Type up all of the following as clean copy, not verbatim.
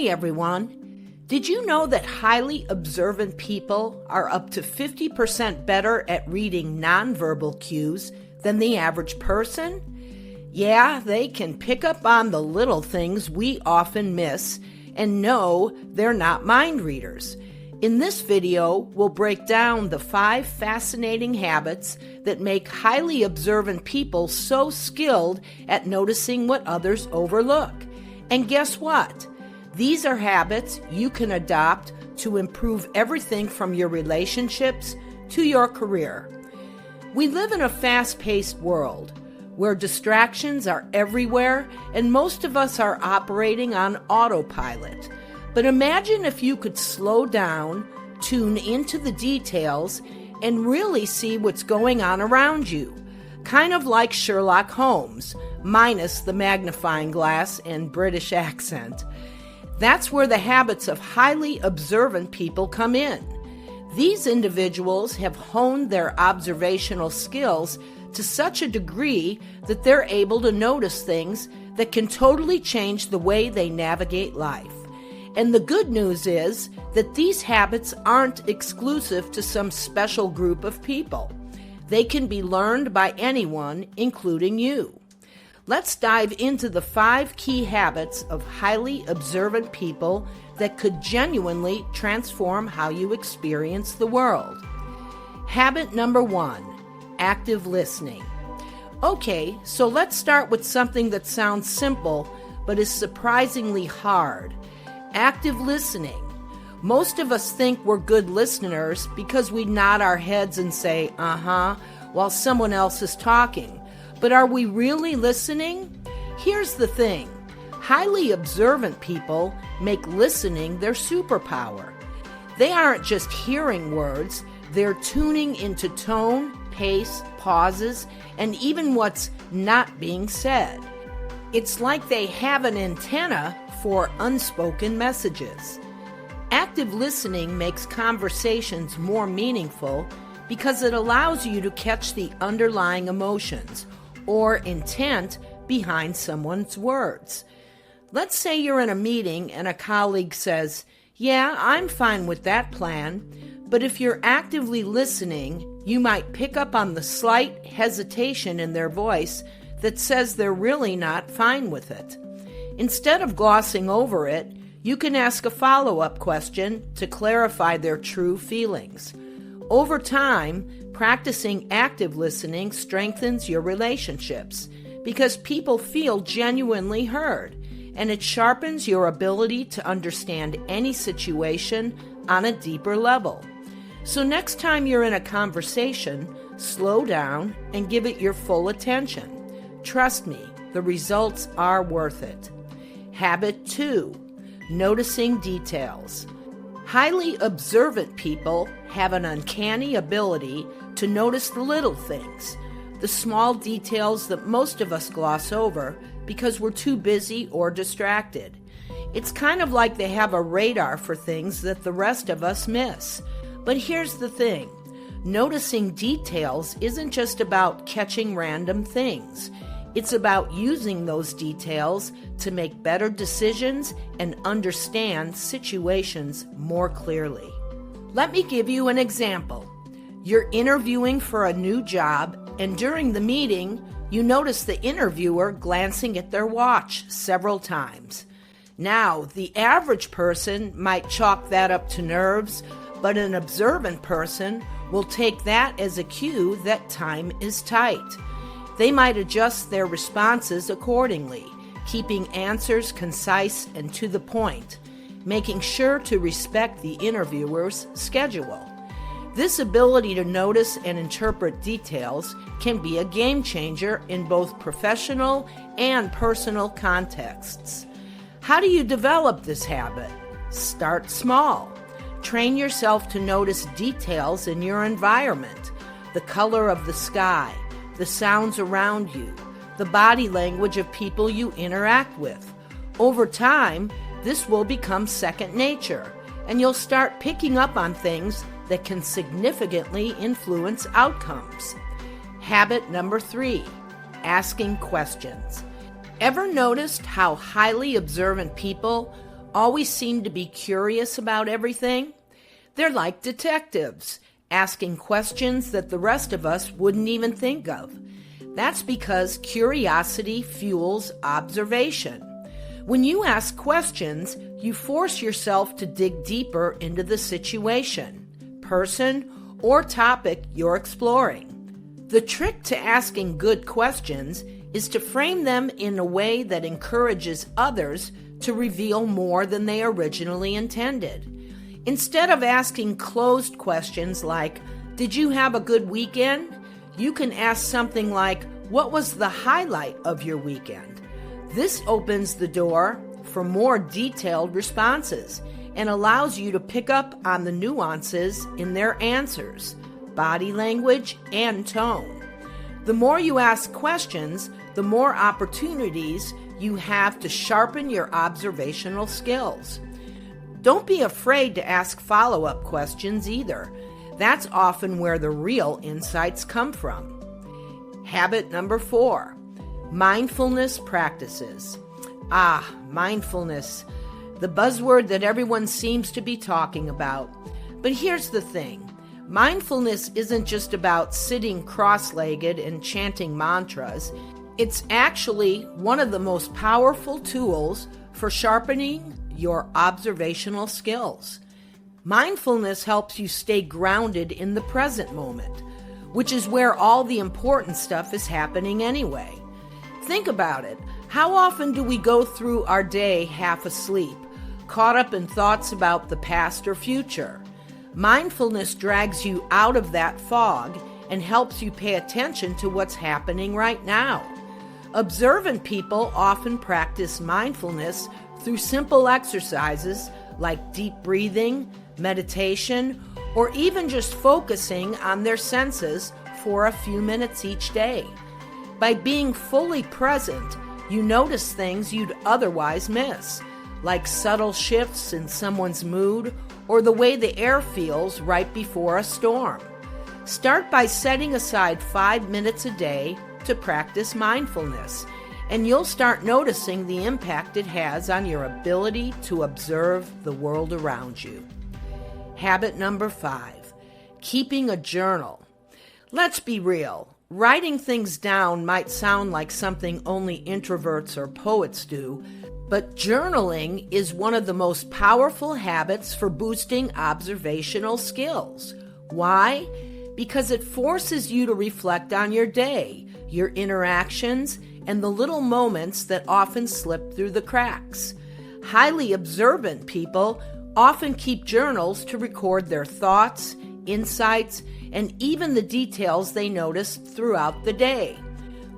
Hey everyone! Did you know that highly observant people are up to 50% better at reading nonverbal cues than the average person? Yeah, they can pick up on the little things we often miss and know they're not mind readers. In this video, we'll break down the 5 fascinating habits that make highly observant people so skilled at noticing what others overlook. And guess what? These are habits you can adopt to improve everything from your relationships to your career. We live in a fast-paced world where distractions are everywhere and most of us are operating on autopilot. But imagine if you could slow down, tune into the details, and really see what's going on around you. Kind of like Sherlock Holmes, minus the magnifying glass and British accent. That's where the habits of highly observant people come in. These individuals have honed their observational skills to such a degree that they're able to notice things that can totally change the way they navigate life. And the good news is that these habits aren't exclusive to some special group of people. They can be learned by anyone, including you. Let's dive into the 5 key habits of highly observant people that could genuinely transform how you experience the world. Habit number 1, active listening. Okay, so let's start with something that sounds simple but is surprisingly hard. Active listening. Most of us think we're good listeners because we nod our heads and say, uh-huh, while someone else is talking. But are we really listening? Here's the thing. Highly observant people make listening their superpower. They aren't just hearing words, they're tuning into tone, pace, pauses, and even what's not being said. It's like they have an antenna for unspoken messages. Active listening makes conversations more meaningful because it allows you to catch the underlying emotions or intent behind someone's words. Let's say you're in a meeting and a colleague says, "Yeah, I'm fine with that plan," but if you're actively listening, you might pick up on the slight hesitation in their voice that says they're really not fine with it. Instead of glossing over it, you can ask a follow-up question to clarify their true feelings. Over time, practicing active listening strengthens your relationships because people feel genuinely heard, and it sharpens your ability to understand any situation on a deeper level. So next time you're in a conversation, slow down and give it your full attention. Trust me, the results are worth it. Habit 2, noticing details. Highly observant people have an uncanny ability to notice the little things, the small details that most of us gloss over because we're too busy or distracted. It's kind of like they have a radar for things that the rest of us miss. But here's the thing, noticing details isn't just about catching random things. It's about using those details to make better decisions and understand situations more clearly. Let me give you an example. You're interviewing for a new job, and during the meeting, you notice the interviewer glancing at their watch several times. Now, the average person might chalk that up to nerves, but an observant person will take that as a cue that time is tight. They might adjust their responses accordingly, keeping answers concise and to the point, making sure to respect the interviewer's schedule. This ability to notice and interpret details can be a game changer in both professional and personal contexts. How do you develop this habit? Start small. Train yourself to notice details in your environment, the color of the sky, the sounds around you, the body language of people you interact with. Over time, this will become second nature, and you'll start picking up on things that can significantly influence outcomes. Habit number 3, asking questions. Ever noticed how highly observant people always seem to be curious about everything? They're like detectives, asking questions that the rest of us wouldn't even think of. That's because curiosity fuels observation. When you ask questions, you force yourself to dig deeper into the situation, person, or topic you're exploring. The trick to asking good questions is to frame them in a way that encourages others to reveal more than they originally intended. Instead of asking closed questions like, "Did you have a good weekend?" you can ask something like, "What was the highlight of your weekend?" This opens the door for more detailed responses and allows you to pick up on the nuances in their answers, body language, and tone. The more you ask questions, the more opportunities you have to sharpen your observational skills. Don't be afraid to ask follow-up questions either. That's often where the real insights come from. Habit number 4, mindfulness practices. Mindfulness, the buzzword that everyone seems to be talking about. But here's the thing. Mindfulness isn't just about sitting cross-legged and chanting mantras. It's actually one of the most powerful tools for sharpening your observational skills. Mindfulness helps you stay grounded in the present moment, which is where all the important stuff is happening anyway. Think about it. How often do we go through our day half asleep, caught up in thoughts about the past or future? Mindfulness drags you out of that fog and helps you pay attention to what's happening right now. Observant people often practice mindfulness through simple exercises like deep breathing, meditation, or even just focusing on their senses for a few minutes each day. By being fully present, you notice things you'd otherwise miss, like subtle shifts in someone's mood or the way the air feels right before a storm. Start by setting aside 5 minutes a day to practice mindfulness, and you'll start noticing the impact it has on your ability to observe the world around you. Habit number 5, keeping a journal. Let's be real. Writing things down might sound like something only introverts or poets do, but journaling is one of the most powerful habits for boosting observational skills. Why? Because it forces you to reflect on your day, your interactions, and the little moments that often slip through the cracks. Highly observant people often keep journals to record their thoughts, insights, and even the details they notice throughout the day.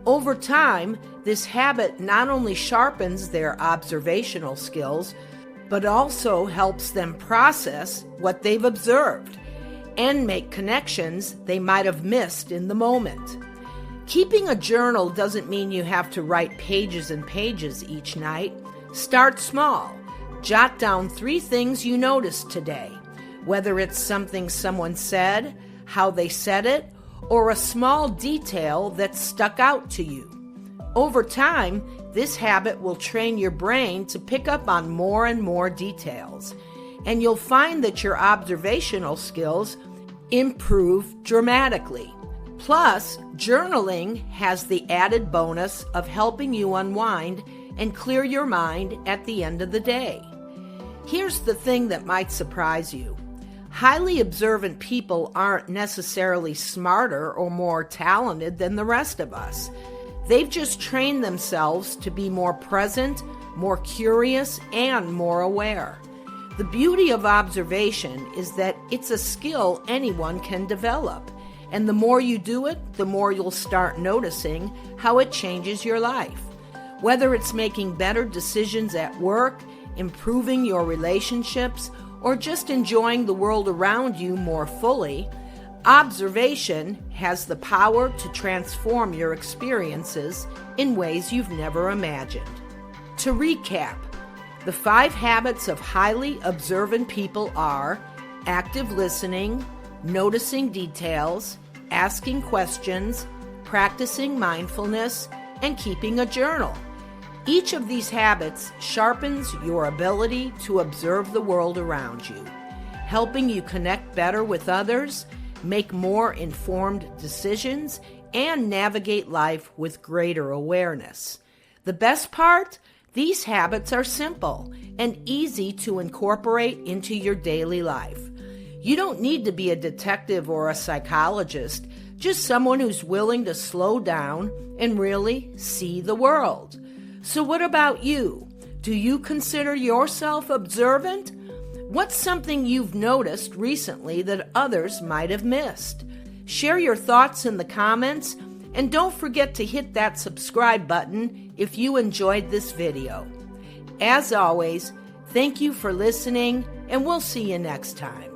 Over time, this habit not only sharpens their observational skills, but also helps them process what they've observed and make connections they might have missed in the moment. Keeping a journal doesn't mean you have to write pages and pages each night. Start small. Jot down 3 things you noticed today, whether it's something someone said, how they said it, or a small detail that stuck out to you. Over time, this habit will train your brain to pick up on more and more details, and you'll find that your observational skills improve dramatically. Plus, journaling has the added bonus of helping you unwind and clear your mind at the end of the day. Here's the thing that might surprise you. Highly observant people aren't necessarily smarter or more talented than the rest of us. They've just trained themselves to be more present, more curious, and more aware. The beauty of observation is that it's a skill anyone can develop, and the more you do it, the more you'll start noticing how it changes your life. Whether it's making better decisions at work, improving your relationships, or just enjoying the world around you more fully, observation has the power to transform your experiences in ways you've never imagined. To recap, the 5 habits of highly observant people are active listening, noticing details, asking questions, practicing mindfulness, and keeping a journal. Each of these habits sharpens your ability to observe the world around you, helping you connect better with others, make more informed decisions, and navigate life with greater awareness. The best part? These habits are simple and easy to incorporate into your daily life. You don't need to be a detective or a psychologist, just someone who's willing to slow down and really see the world. So what about you? Do you consider yourself observant? What's something you've noticed recently that others might have missed? Share your thoughts in the comments, and don't forget to hit that subscribe button if you enjoyed this video. As always, thank you for listening, and we'll see you next time.